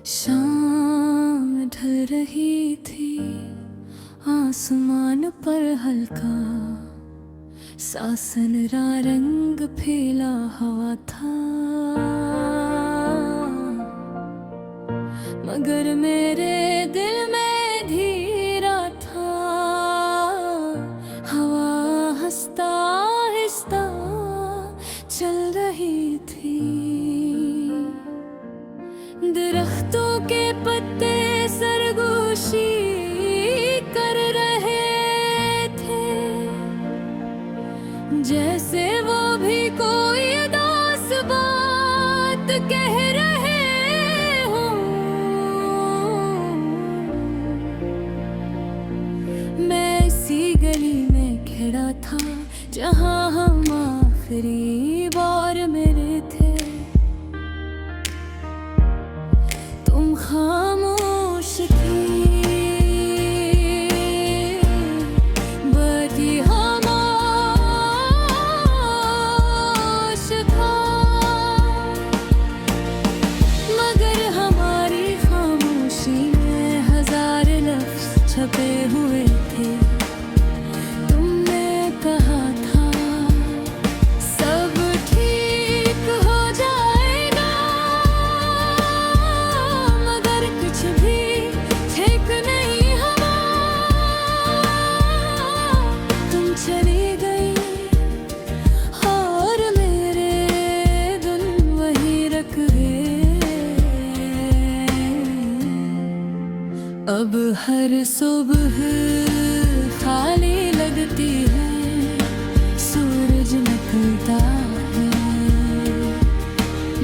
शाम ढल रही थी, आसमान पर हल्का सासन रा रंग फैला हवा था। मगर मेरे दिल में धीरा था, हवा हंसता आहिस्ता चल रही थी। दरख्तों के पत्ते सरगोशी कर रहे थे, जैसे वो भी कोई उदास बात कह रहे हों। मैं इसी गली में खड़ा था जहां हम आखिरी बार मिले थे। तुम खामोश थी, बाकी खामोश था। मगर हमारी खामोशी में हजार लफ्ज छपे हुए थे। तुमने कहा था सब ठीक हो जाएगा, मगर कुछ भी ठीक नहीं हुआ। तुम चली गई और मेरे दिन वही रख गए। अब हर सुबह खाली लगती है, सूरज निकलता है,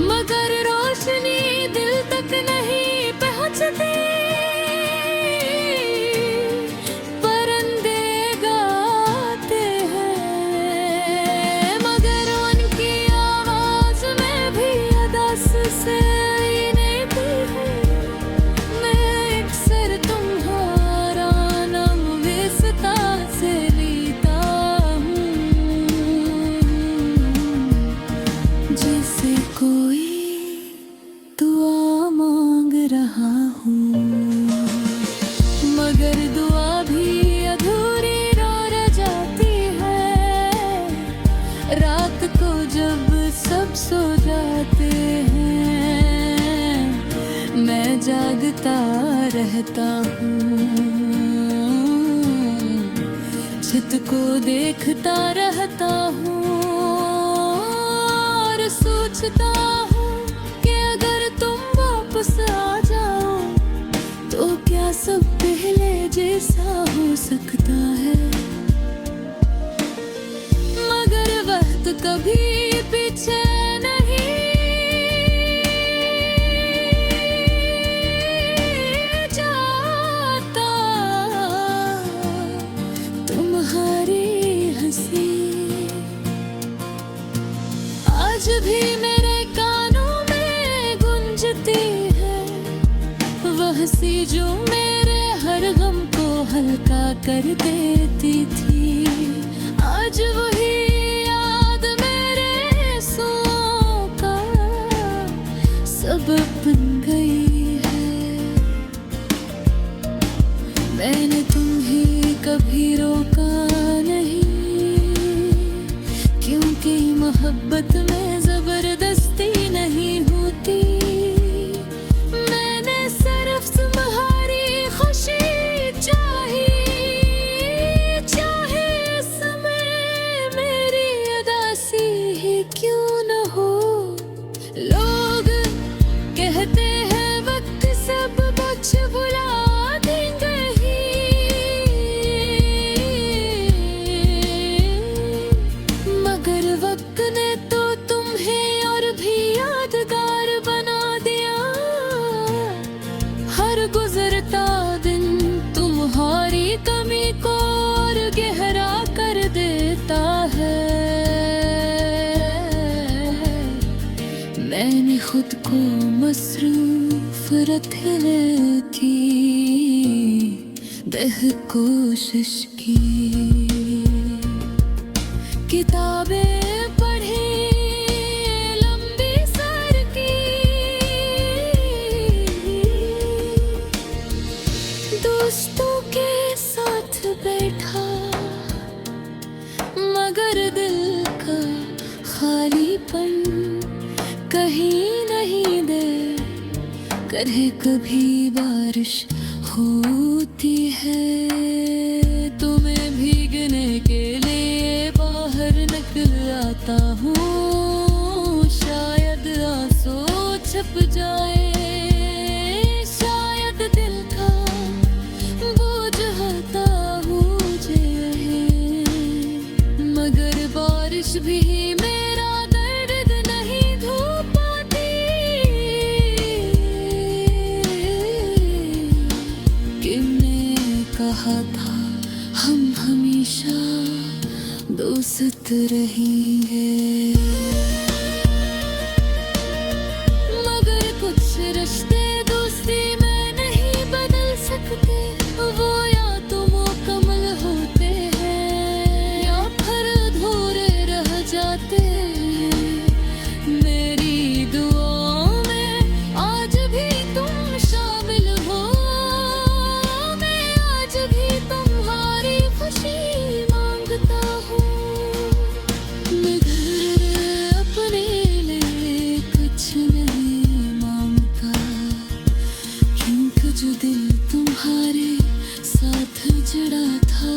मगर रोशनी दिल तक नहीं पहुंचती। परिंदे गाते हैं, मगर उनकी आवाज में भी अदास से नहीं दी है। मैं अक्सर तुम्हारा नाम व्यस्तता से लेता हूँ, जैसे कोई दुआ मांग रहा हूँ। मगर दुआ भी अधूरी रह जाती है। रात को जब सब सो जाते हैं, मैं जागता रहता हूँ। छत को देखता रहता हूँ और सोचता हूँ कि अगर तुम वापस आ जाओ तो क्या सब पहले जैसा हो सकता है। मगर वक्त कभी पीछे नहीं जाता। तुम्हारी हंसी आज भी मेरे कानों में गूंजती है, वह हंसी जो मेरे हर गम को हल्का कर देती थी। आज वही याद मेरे आंसुओं का सबब बन गई है। मैंने तुम्हें कभी रोका नहीं, क्योंकि मोहब्बत में जबरदस्ती नहीं होती। मैंने सिर्फ तुम्हारी खुशी चाही, चाहे समय मेरी उदासी ही क्यों न हो। लोग कहते हैं वक्त सब कुछ भुला देंगे ही, मगर वक्त ने तो तुम्हें और भी यादगार बना दिया। हर गुजरता दिन तुम्हारी कमी को और गहरा कर देता है। मैंने खुद को मसरूफ रख थी, बेह कोशिश की, किताबें पढ़ी, लंबी सर की। दोस्तों के साथ बैठा मगर दिल का खालीपन कहीं नहीं दे करे कभी बारिश होती है। तुम्हें भीगने के लिए बाहर निकल आता हूँ, शायद आंसू छप जाए, शायद दिल का बोझ हटा हो जाए, मगर बारिश भी मेरा दर्द नहीं धो पाती। किसने कहा था हम हमेशा दोस्त रहेंगे, मगर कुछ रिश्ते दोस्ती में नहीं बदल सकते। वो या तो मुकम्मल होते हैं या फिर अधूरे रह जाते हैं। मेरी दुआओं में आज भी तुम शामिल हो, मैं आज भी तुम्हारी खुशी मांगता हूँ, मगर अपने लिए कुछ नहीं मांगता, क्योंकि जो दिल तुम्हारे साथ जुड़ा था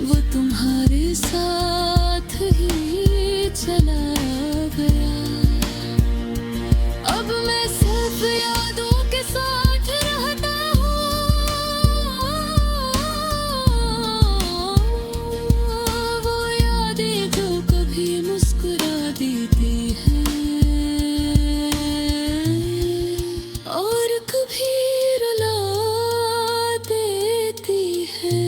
वो तुम्हारे साथ ही चला गया। अब मैं सिर्फ यादों के साथ रहता हूँ, वो यादें जो कभी मुस्कुरा देती हैं और कभी रुला देती हैं।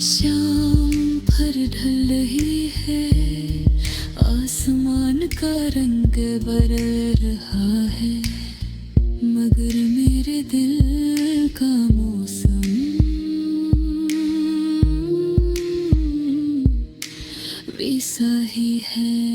शाम भर ढल रही है, आसमान का रंग बदल रहा है, मगर मेरे दिल का मौसम वैसा ही है।